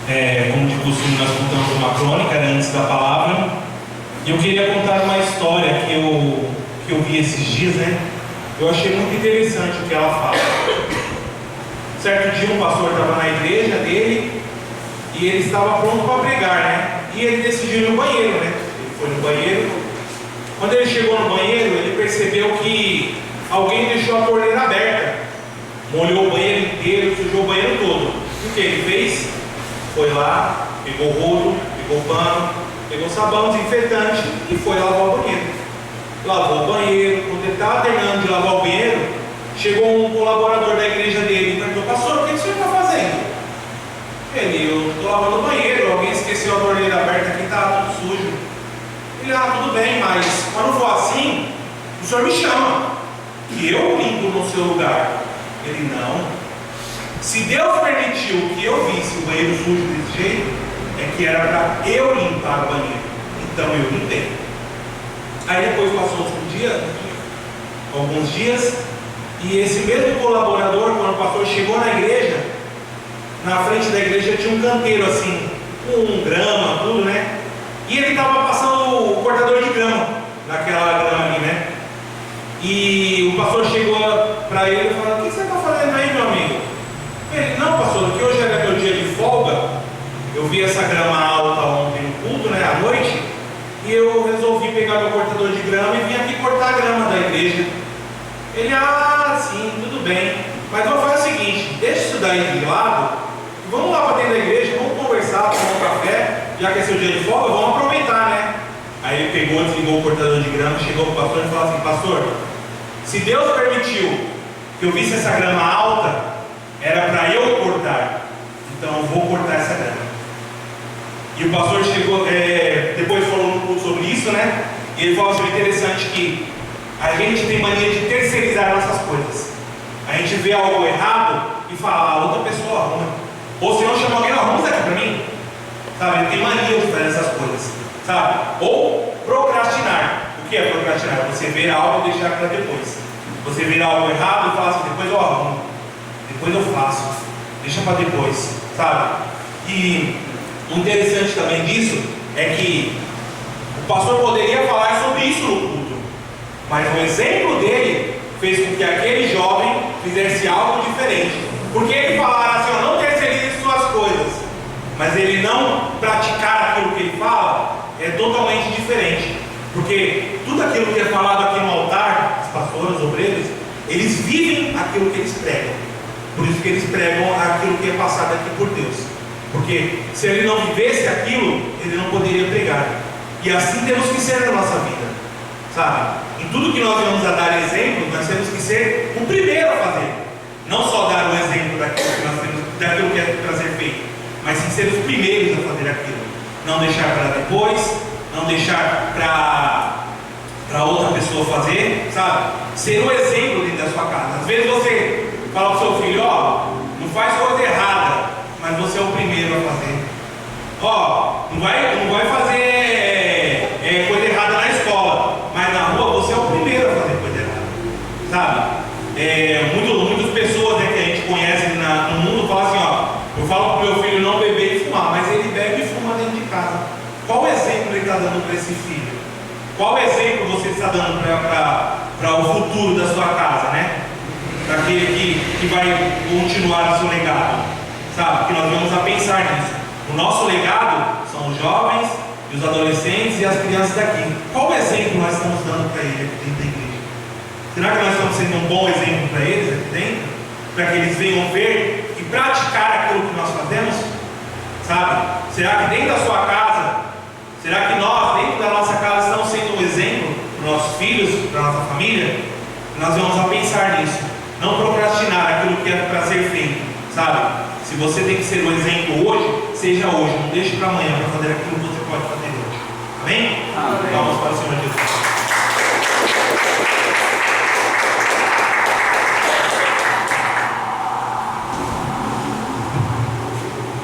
Como de costume, nós contamos uma crônica antes da palavra. E eu queria contar uma história que eu vi esses dias, né? Eu achei muito interessante o que ela fala. Certo dia, um pastor estava na igreja dele e ele estava pronto para pregar, né? E ele decidiu ir no banheiro, né? Ele foi no banheiro. Quando ele chegou no banheiro, ele percebeu que alguém deixou a torneira aberta, molhou o banheiro inteiro, sujou o banheiro todo. O que ele fez? Foi lá, pegou o rodo, pegou o pano, pegou sabão desinfetante e foi lavar o banheiro. Lavou o banheiro. Quando ele estava terminando de lavar o banheiro, chegou um colaborador da igreja dele e perguntou: pastor, o que o senhor está fazendo? Eu estou lavando o banheiro, alguém esqueceu a torneira aberta aqui, está tudo sujo. Ele: tudo bem, mas quando for assim, o senhor me chama, que eu limpo no seu lugar. Ele: não. Se Deus permitiu que eu visse o banheiro sujo desse jeito, é que era para eu limpar o banheiro. Então eu limpei. Aí depois passou alguns dias, e esse mesmo colaborador, quando o pastor chegou na igreja, na frente da igreja tinha um canteiro assim, com grama, tudo, né? E ele estava passando o cortador de grama, naquela grama ali, né? E o pastor chegou para ele e falou: o que você está fazendo aí, meu amigo? Ele: não, pastor, que hoje era meu dia de folga, eu vi essa grama alta ontem no culto, né, à noite, e eu resolvi pegar meu cortador de grama e vim aqui cortar a grama da igreja. Ele: sim, tudo bem, mas vamos fazer o seguinte, deixa isso daí de lado, vamos lá para dentro da igreja, vamos conversar, tomar um café, já que é seu dia de folga, vamos aproveitar, né? Aí ele pegou, desligou o cortador de grama, chegou para o pastor e falou assim: pastor, se Deus permitiu que eu visse essa grama alta, era para eu cortar, então eu vou cortar essa grama. E o pastor chegou, depois falou no culto sobre isso, né? E ele falou assim: interessante que a gente tem mania de terceirizar nossas coisas. A gente vê algo errado e fala: outra pessoa arruma. Ou se não chama alguém: arruma isso aqui para mim. Sabe? Ele tem mania de fazer essas coisas, sabe? Ou procrastinar. O que é procrastinar? Você ver algo e deixar para depois. Você ver algo errado e fala assim: depois eu arrumo, depois eu faço, deixa para depois, sabe? E o interessante também disso é que o pastor poderia falar sobre isso no culto, mas o exemplo dele fez com que aquele jovem fizesse algo diferente. Porque ele falara assim: não terceirize suas coisas, mas ele não praticar aquilo que ele fala, é totalmente diferente. Porque tudo aquilo que é falado aqui no altar, os pastores, os obreiros, eles vivem aquilo que eles pregam. Por isso que eles pregam aquilo que é passado aqui por Deus. Porque se ele não vivesse aquilo, ele não poderia pregar. E assim temos que ser na nossa vida, sabe? Em tudo que nós vamos a dar exemplo, nós temos que ser o primeiro a fazer. Não só dar o exemplo daquilo que é para ser feito, mas sim ser os primeiros a fazer aquilo. Não deixar para depois, não deixar para outra pessoa fazer, sabe? Ser o exemplo dentro da sua casa. Às vezes você fala para o seu filho: não faz coisa errada, mas você é o primeiro a fazer. Não vai fazer coisa errada na escola, mas na rua você é o primeiro a fazer coisa errada, sabe? Muitas pessoas, né, que a gente conhece no mundo falam assim: eu falo para o meu filho não beber e fumar, mas ele bebe e fuma dentro de casa. Qual exemplo ele está dando para esse filho? Qual exemplo você está dando para o futuro da sua casa, né? Para aquele que vai continuar o seu legado, sabe? Que nós vamos a pensar nisso. O nosso legado são os jovens e os adolescentes e as crianças daqui. Qual exemplo nós estamos dando para eles aqui dentro da igreja? Será que nós estamos sendo um bom exemplo para eles aqui dentro? Para que eles venham ver e praticar aquilo que nós fazemos? Sabe? Será que dentro da sua casa, será que nós, dentro da nossa casa, estamos sendo um exemplo para os nossos filhos, para a nossa família? Nós vamos a pensar nisso. Não procrastinar aquilo que é para ser feito, sabe? Se você tem que ser o exemplo hoje, seja hoje. Não deixe para amanhã para fazer aquilo que você pode fazer hoje. Amém? Amém. Vamos para o Senhor Jesus.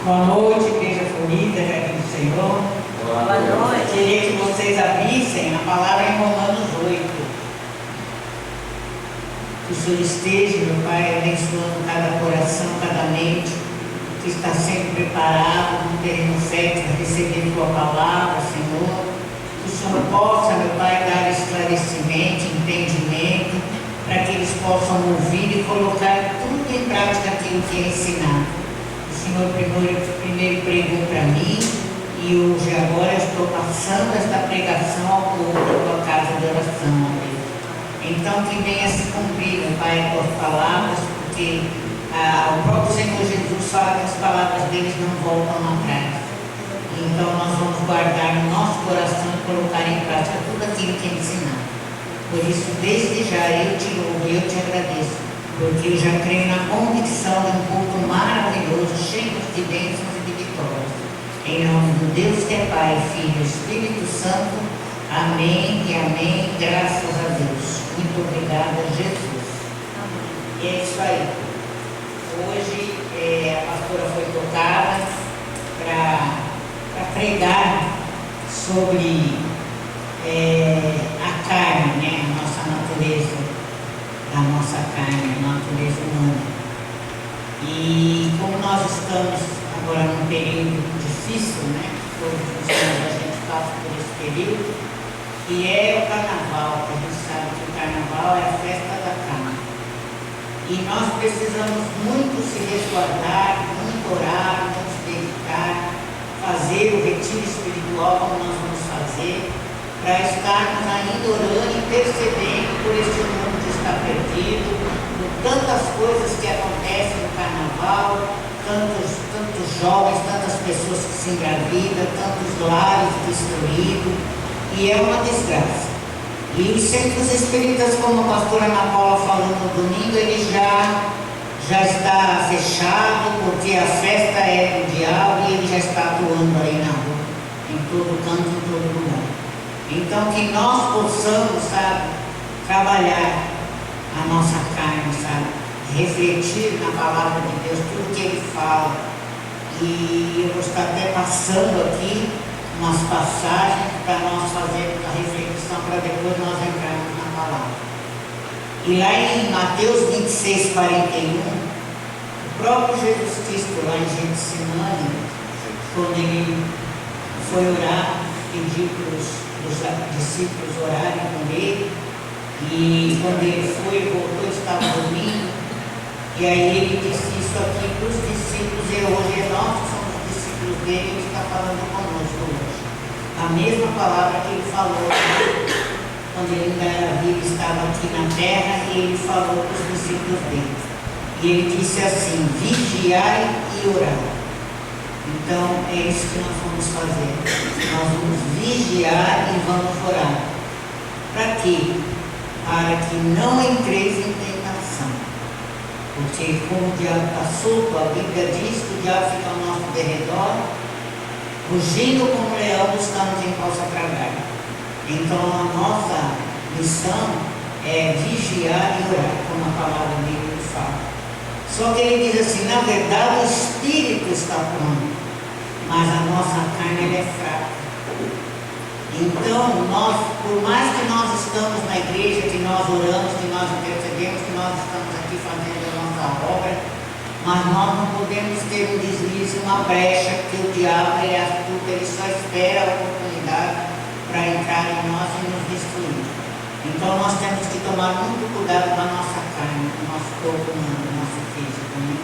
Boa noite, igreja bonita, aqui do Senhor. Boa noite. Queria que vocês abrissem a palavra em Romanos 8. Que o Senhor esteja, meu Pai, abençoando cada coração, cada mente. que está sendo preparado no terreno fértil a receber tua palavra, Senhor. Que o Senhor possa, meu Pai, dar esclarecimento, entendimento, para que eles possam ouvir e colocar tudo em prática aquilo que é ensinado. O Senhor primeiro pregou para mim e hoje agora eu estou passando esta pregação ao povo da tua casa de oração, ó Deus. Então que venha se cumprir, meu Pai, as tuas palavras, porque o próprio Senhor Jesus fala que as palavras deles não voltam atrás. Então nós vamos guardar no nosso coração e colocar em prática tudo aquilo que é ensinado. Por isso, desde já eu te louvo e eu te agradeço, porque eu já creio na convicção de um culto maravilhoso, cheio de bênçãos e de vitórias. Em nome do Deus que é Pai, Filho e Espírito Santo. Amém e amém. Graças a Deus. Muito obrigada, Jesus. E é isso aí. Hoje a pastora foi tocada para pregar sobre a carne, né? A nossa natureza, a nossa carne, a natureza humana. E como nós estamos agora num período difícil, né? Todos os anos a gente passa por esse período, que é o carnaval. A gente sabe que o carnaval é a festa da carne. E nós precisamos muito se resguardar, muito orar, muito se dedicar, fazer o retiro espiritual como nós vamos fazer, para estarmos ainda orando e percebendo por este mundo que está perdido, por tantas coisas que acontecem no carnaval, tantos jovens, tantas pessoas que se engravidam, tantos lares destruídos, e é uma desgraça. E os centros espíritas, como a pastora Ana Paula falou no domingo, ele já está fechado, porque a festa é do diabo e ele já está atuando aí na rua, em todo canto, em todo lugar. Então que nós possamos, sabe, trabalhar a nossa carne, sabe, refletir na palavra de Deus, tudo que ele fala. E eu vou estar até passando aqui umas passagens para nós fazermos a reflexão, para depois nós entrarmos na palavra. E lá em Mateus 26, 41, o próprio Jesus Cristo, lá em Getsemane, quando ele foi orar, pediu para os discípulos orarem com ele, e quando ele foi, voltou, estava dormindo, e aí ele disse isso aqui para os discípulos, e hoje nós que somos discípulos dele, ele está falando conosco hoje. A mesma palavra que ele falou quando ele ainda era vivo, estava aqui na terra, e ele falou para os discípulos dele. E ele disse assim: vigiai e orai. Então é isso que nós vamos fazer. Nós vamos vigiar e vamos orar. Para quê? Para que não entreis em tentação. Porque como o diabo está solto, a Bíblia diz que o diabo fica ao nosso derredor, rugindo como leão, buscando quem possa tragar. Então a nossa missão é vigiar e orar, como a palavra dele fala. Só que ele diz assim: na verdade o espírito está pronto, mas a nossa carne ela é fraca. Então nós, por mais que nós estamos na igreja, que nós oramos, que nós intercedemos, que nós estamos aqui fazendo a nossa obra, mas nós não podemos ter um deslize, uma brecha, que o diabo ele é astuto, ele só espera a oportunidade para entrar em nós e nos destruir. Então nós temos que tomar muito cuidado com a nossa carne, com o nosso corpo humano, com o nosso físico. Né?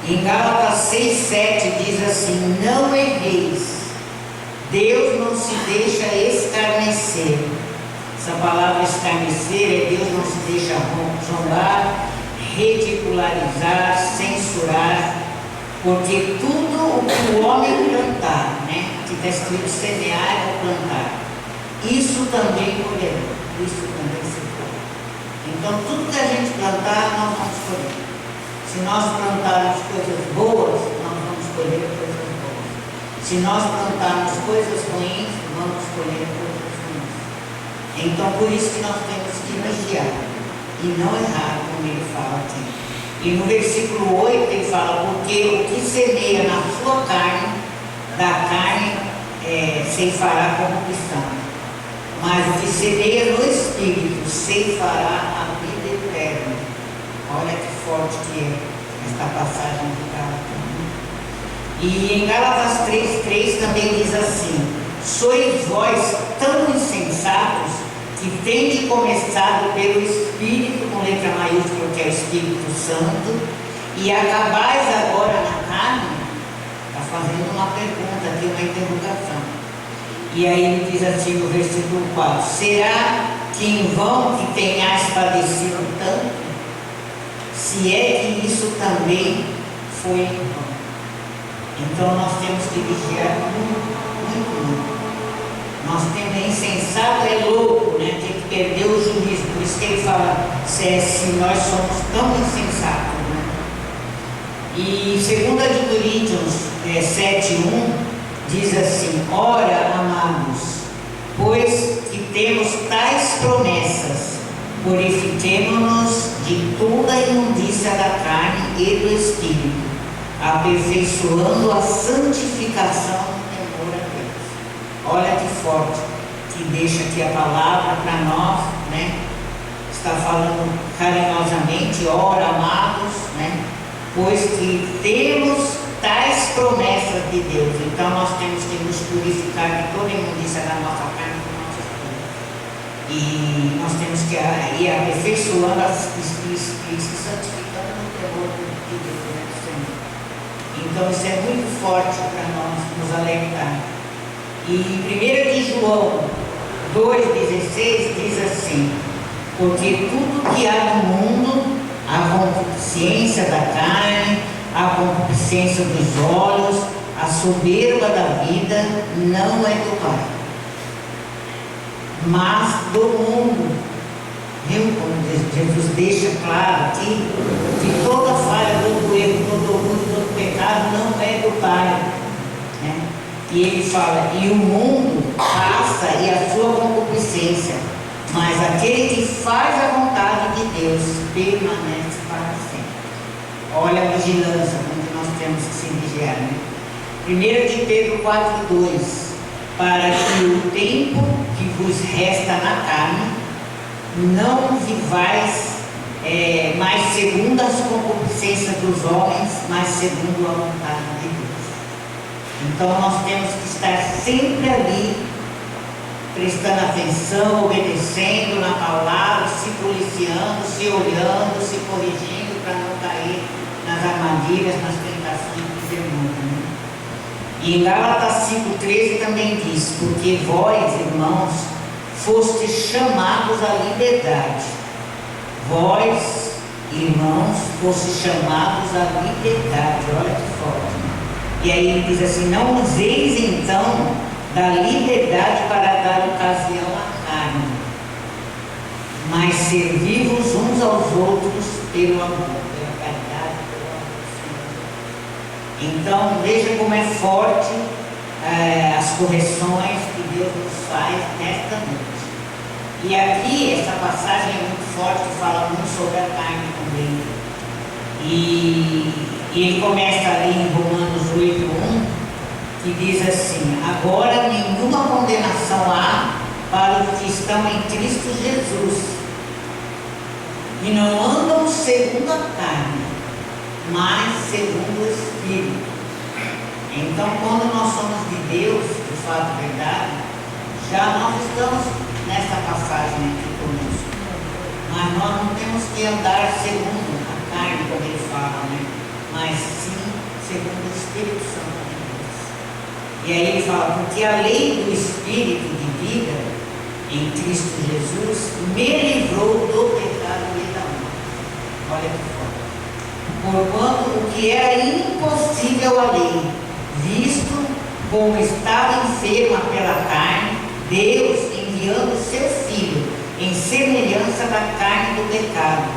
Em Gálatas 6,7 diz assim: não erreis, Deus não se deixa escarnecer. Essa palavra escarnecer é Deus não se deixa zombar, ridicularizar, censurar, porque tudo o que o homem plantar, né? Que está escrito semear ou plantar, isso também colherá, isso também se colhe. Então tudo que a gente plantar, nós vamos colher. Se nós plantarmos coisas boas, nós vamos colher coisas boas. Se nós plantarmos coisas ruins, vamos colher coisas ruins. Então por isso que nós temos que vigiar e não errar, como ele fala aqui. E no versículo 8 ele fala: porque o que semeia na sua carne, da carne ceifará corrupção, mas o que semeia no Espírito ceifará a vida eterna. Olha que forte que é esta passagem de Gálatas. E em Gálatas 3:3 também diz assim: sois vós tão insensatos que tendes começado pelo Espírito, com letra maiúscula, que é o Espírito Santo, e acabais agora na carne. Está fazendo uma pergunta aqui, uma interrogação. E aí ele diz assim no versículo 4: será que em vão que tenhais padecido tanto? Se é que isso também foi em vão. Então nós temos que vigiar muito. Nós temos, é insensato, é louco, né? Tem que perder o juízo. Por isso que ele fala, se nós somos tão insensatos, né? E 2 Coríntios 7:1 diz assim: ora, amados, pois que temos tais promessas, purifiquemo-nos de toda a imundícia da carne e do Espírito, aperfeiçoando a santificação no temor a Deus. Olha que forte que deixa aqui a palavra para nós, né? Está falando carinhosamente, ora, amados, né? Pois que temos tais promessas de Deus. Então nós temos que nos purificar de toda a imundícia da nossa carne e do nosso espírito. E nós temos que ir aperfeiçoando e se santificando no temor de Deus, né, Senhor. Então isso é muito forte para nós nos alertar. E 1 de João 2,16 diz assim: porque tudo que há no mundo, a concupiscência da carne, a concupiscência dos olhos, a soberba da vida, não é do Pai, mas do mundo. Viu como Jesus deixa claro aqui que toda falha, todo erro, todo orgulho, todo pecado não é do Pai, né? E ele fala: e o mundo passa e a sua concupiscência, mas aquele que faz a vontade de Deus permanece para sempre. Olha a vigilância, como nós temos que se vigiar, né? 1 de Pedro 4:2: para que o tempo que vos resta na carne, não vivais mais segundo as concupiscências dos homens, mas segundo a vontade de Deus. Então nós temos que estar sempre ali, prestando atenção, obedecendo na palavra, se policiando, se olhando, se corrigindo, para não cair nas armadilhas, nas tentações do demônio, né? E em Gálatas 5:13 também diz: porque vós, irmãos, fostes chamados à liberdade. Vós, irmãos, fostes chamados à liberdade. Olha que forte, né? E aí ele diz assim: não useis então da liberdade para dar ocasião à carne, mas servi-vos uns aos outros pelo amor, pela caridade, pelo amor. Então veja como é forte as correções que Deus nos faz nesta noite. E aqui essa passagem é muito forte, fala muito sobre a carne também. E ele começa ali em Romanos 8:1, que diz assim: agora nenhuma condenação há para os que estão em Cristo Jesus, e não andam segundo a carne, mas segundo o Espírito. Então, quando nós somos de Deus, de fato, verdade, já nós estamos nessa passagem aqui conosco. Mas nós não temos que andar segundo a carne, como ele fala, né? Mas sim segundo o Espírito Santo de Deus. E aí ele fala: porque a lei do Espírito de vida em Cristo Jesus me livrou do pecado e da morte. Olha que forte. Porquanto o que era impossível à lei, visto como estava enferma pela carne, Deus, enviando seu Filho em semelhança da carne do pecado,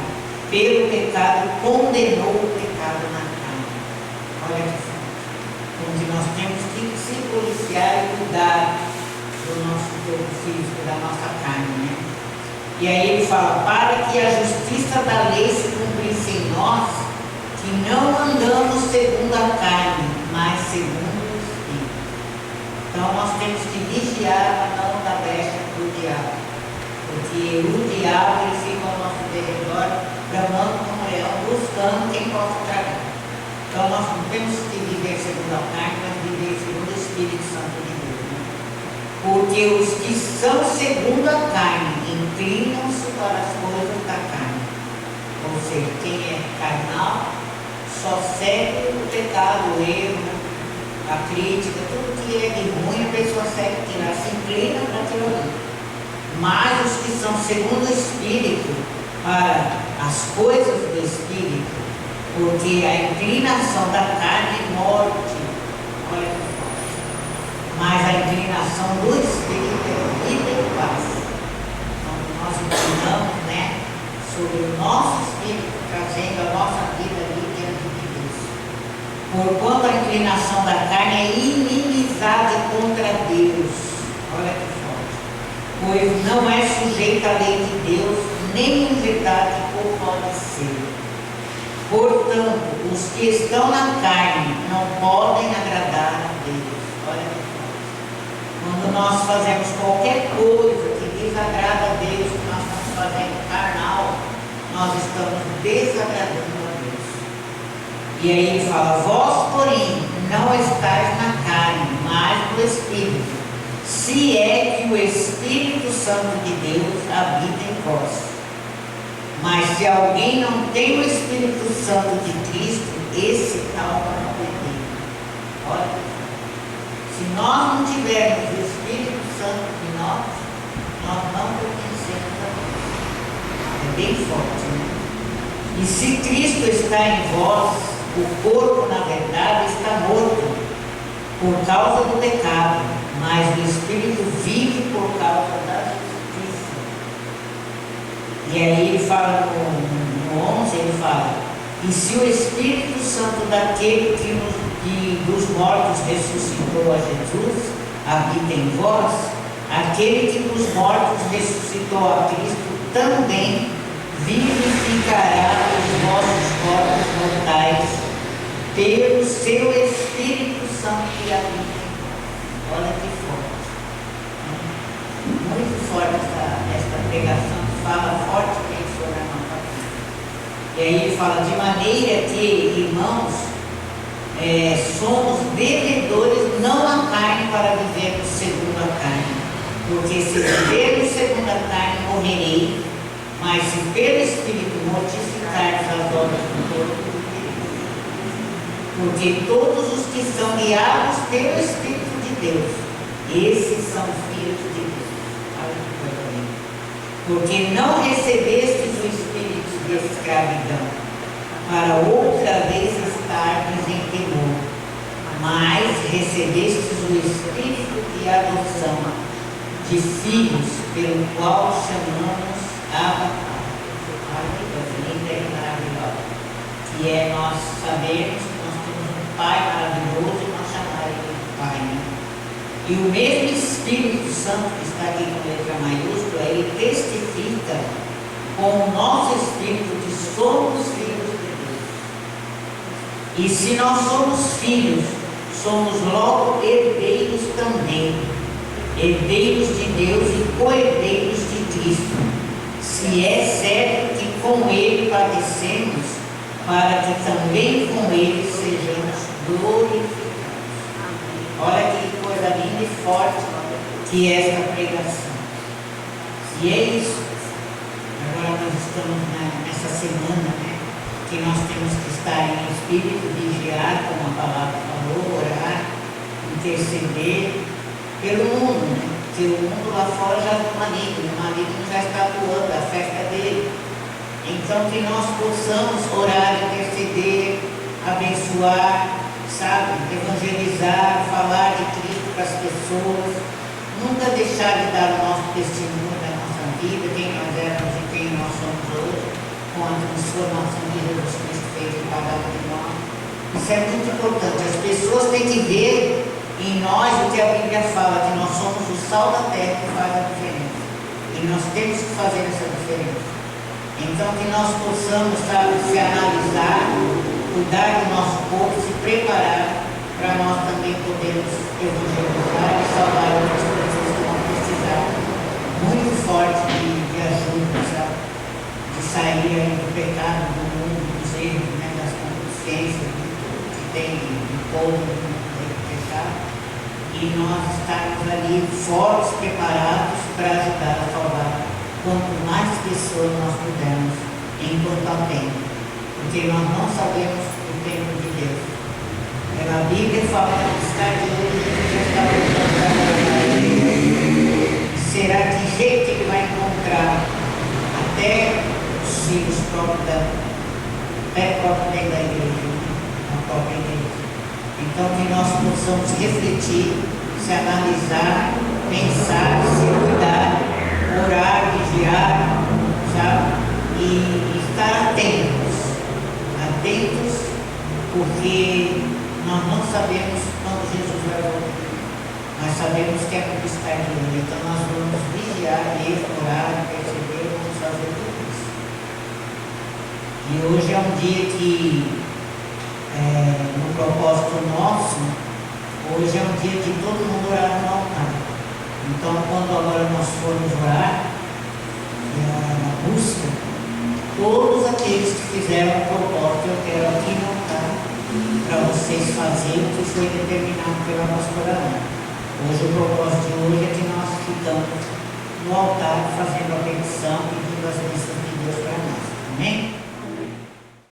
pelo pecado condenou o pecado na carne. Olha que forte. Como que nós temos que se policiar e cuidar do nosso corpo físico, da nossa carne, né? E aí ele fala: para que a justiça da lei se cumprisse em nós, que não andamos segundo a carne, mas segundo o Espírito. Então nós temos que vigiar para não dar brecha para o diabo, porque o diabo ele fica ao nosso derredor, bramando como leão, buscando quem possa tragar. Então nós não temos que viver segundo a carne, mas viver segundo o Espírito Santo de Deus. Né? Porque os que são segundo a carne inclinam-se para as coisas da carne. Ou seja, quem é carnal só segue o pecado, o erro, a crítica, tudo que é de ruim, a pessoa segue aquilo, ela se inclina para aquilo ali. Mas os que são segundo o Espírito, para as coisas do Espírito, porque a inclinação da carne é morte, olha que forte. Mas a inclinação do Espírito é vida e paz. Então nós inclinamos, né, sobre o nosso Espírito, trazendo a nossa vida ali diante de Deus. Porquanto a inclinação da carne é inimizade contra Deus. Olha que forte. Pois não é sujeita à lei de Deus, nem em verdade ou pode ser. Portanto, os que estão na carne não podem agradar a Deus. Olha que forte. Quando nós fazemos qualquer coisa que desagrada a Deus, que nós estamos fazendo carnal, nós estamos desagradando a Deus. E aí ele fala, vós, porém, não estáis na carne, mas no Espírito, se é que o Espírito Santo de Deus habita em vós. Mas se alguém não tem o Espírito Santo de Cristo, esse tal não é dele. Olha, se nós não tivermos o Espírito Santo de nós não pertencemos a Deus. É bem forte, né? E se Cristo está em vós, o corpo, na verdade, está morto por causa do pecado, mas o Espírito vive por causa da justiça. E aí ele fala no 11, ele fala, e se o Espírito Santo daquele que dos mortos ressuscitou a Jesus habita em vós, aquele que dos mortos ressuscitou a Cristo também vivificará os vossos corpos mortais pelo seu Espírito Santo que habita em vós. Olha que forte. Muito forte esta pregação, fala fortemente sobre a nossa vida. E aí ele fala, de maneira que, irmãos, somos devedores não à carne para vivermos segundo a carne. Porque se vivermos segundo a carne, morrerei, mas se pelo Espírito mortificarmos as obras do corpo, porque todos os que são guiados pelo Espírito de Deus, esses são filhos de Deus. Olha que coisa linda. Porque não recebestes o espírito de escravidão, para outra vez estardes em temor, mas recebestes o espírito de adoção, de filhos, pelo qual chamamos Abba Pai. Olha que coisa linda e maravilhosa. Que é nós sabermos que nós temos um Pai maravilhoso e nós chamaremos de Pai. Né? E o mesmo Espírito Santo que está aqui com letra maiúscula, ele testifica com o nosso Espírito que somos filhos de Deus. E se nós somos filhos, somos logo herdeiros também, herdeiros de Deus e co-herdeiros de Cristo, se é certo que com Ele padecemos, para que também com Ele sejamos glorificados. Olha que coisa linda e forte que é esta pregação. E é isso. Agora nós estamos nessa semana, né? Que nós temos que estar em espírito, vigiar, como a palavra falou, orar, interceder pelo mundo, né? Porque o mundo lá fora já está maligno, o maligno já está atuando, a festa dele. Então que nós possamos orar, interceder, abençoar, sabe, evangelizar, falar de Cristo para as pessoas, nunca deixar de dar o nosso testemunho da nossa vida, quem nós éramos e quem nós somos hoje, com a transformação que Jesus Cristo fez em cada um de nós. Isso é muito importante. As pessoas têm que ver em nós o que a Bíblia fala, que nós somos o sal da terra que faz a diferença. E nós temos que fazer essa diferença. Então que nós possamos, sabe, se analisar, cuidar do nosso corpo, se preparar para nós também podermos evangelizar e salvar outras pessoas que vão precisar muito forte de ajuda, sabe? De sair aí do pecado, do mundo, dos erros, né? Das concupiscências, de tudo. tem de povo, de pecado, e nós estarmos ali fortes, preparados para ajudar a salvar quanto mais pessoas nós pudermos enquanto há tempo, porque nós não sabemos o tempo de Deus. A Bíblia fala que está de hoje, já está voltando para a igreja. Será que jeito ele vai encontrar até os filhos próprios até próprio dentro da igreja, na própria igreja. Então que nós possamos refletir, se analisar, pensar, se cuidar, orar, vigiar, sabe? E estar atentos, porque nós não sabemos quando Jesus vai voltar. Nós sabemos que é por estar de hoje. Então nós vamos vigiar, orar, perceber, vamos fazer tudo isso. E hoje é um dia que, no propósito nosso, hoje é um dia de todo mundo orar no altar. Então quando agora nós formos orar, na busca, todos aqueles que fizeram o propósito, eu quero aqui no altar, para vocês fazerem o que foi determinado pela pastora Ana. Hoje o propósito de hoje é que nós ficamos no altar fazendo a petição, pedindo as bênçãos de Deus para nós. Amém?